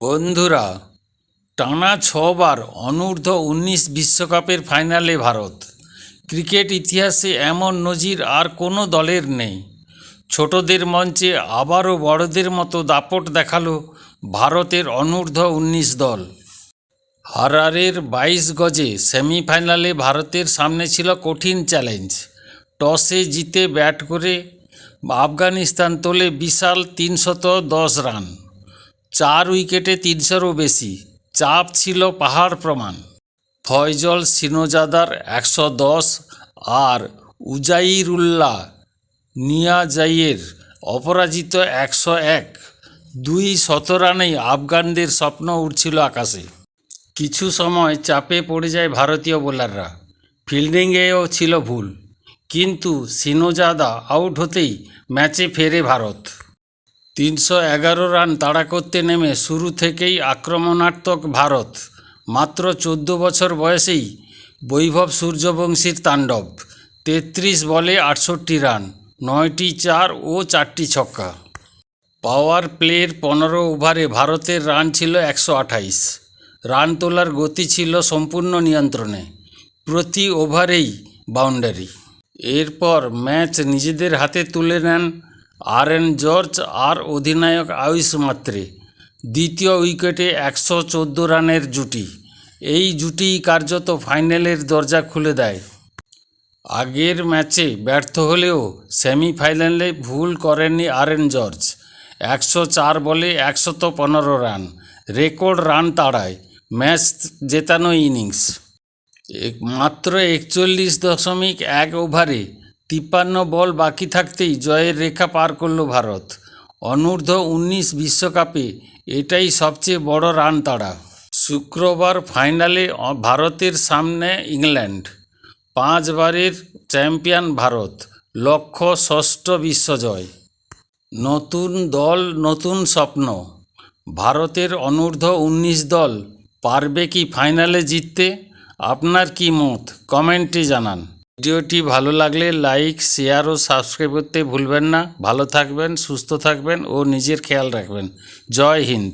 বন্ধুরা, টানা ৬বার অনূর্ধ্ব-১৯ বিশ্বকাপের ফাইনালে ভারত। ক্রিকেট ইতিহাসে এমন নজির আর কোনো দলের নেই। ছোটদের মঞ্চে আবারও বড়দের মতো দাপট দেখালো ভারতের অনূর্ধ্ব-১৯ দল। হারারের ২২ গজে সেমিফাইনালে ভারতের সামনে ছিল কঠিন চ্যালেঞ্জ। টসে জিতে ব্যাট করে আফগানিস্তান তোলে বিশাল ৩১০ রান। ৪ উইকেটে ৩০০রও বেশি। চাপ ছিল পাহাড় প্রমাণ। ফয়জল সিনোজাদার ১১০ আর উজাইরুল্লাহ নিয়াজাইয়ের অপরাজিত ১০১। দুই শতরানেই আফগানদের স্বপ্ন উড়ছিল আকাশে। কিছু সময় চাপে পড়ে যায় ভারতীয় বোলাররা। ফিল্ডিংয়েও ছিল ভুল, কিন্তু সিনোজাদা আউট হতেই ম্যাচে ফেরে ভারত। ৩১১ রান তাড়া করতে নেমে শুরু থেকেই আক্রমণাত্মক ভারত। মাত্র ১৪ বছর বয়সেই বৈভব সূর্যবংশীর তাণ্ডব। ৩৩ বলে ৬৮ রান, ৯টি চার ও ৪টি ছক্কা। পাওয়ার প্লের ১৫ ওভারে ভারতের রান ছিল ১২৮। রান তোলার গতি ছিল সম্পূর্ণ নিয়ন্ত্রণে। প্রতি ওভারেই বাউন্ডারি। এরপর ম্যাচ নিজেদের হাতে তুলে নেন আরএন জর্জ আর অধিনায়ক আয়ুষ মাত্রে। দ্বিতীয় উইকেটে ১১৪ রানের জুটি। এই জুটিই কার্যত ফাইনালের দরজা খুলে দেয়। আগের ম্যাচে ব্যর্থ হলেও সেমিফাইনালে ভুল করেননি আরএন জর্জ। ১০৪ বলে ১১৫ রান, রেকর্ড রান তাড়ায় ম্যাচ জেতানো ইনিংস। মাত্র ৪১.১ ওভারে ৫৩ বল বাকি থাকতেই জয়ের রেখা পার করল ভারত। অনূর্ধ্ব-১৯ বিশ্বকাপে এটাই সবচেয়ে বড় রান তাড়া। শুক্রবার ফাইনালে ভারতের সামনে ইংল্যান্ড। ৫ বারের চ্যাম্পিয়ন ভারত, লক্ষ্য ষষ্ঠ বিশ্বজয়। নতুন দল, নতুন স্বপ্ন। ভারতের অনূর্ধ্ব-১৯ দল পারবে কি ফাইনালে জিততে? আপনার কি মত কমেন্টে জানান। ভিডিওটি ভালো লাগলে লাইক, শেয়ার ও সাবস্ক্রাইব করতে ভুলবেন না। ভালো থাকবেন, সুস্থ থাকবেন ও নিজের খেয়াল রাখবেন। জয় হিন্দ।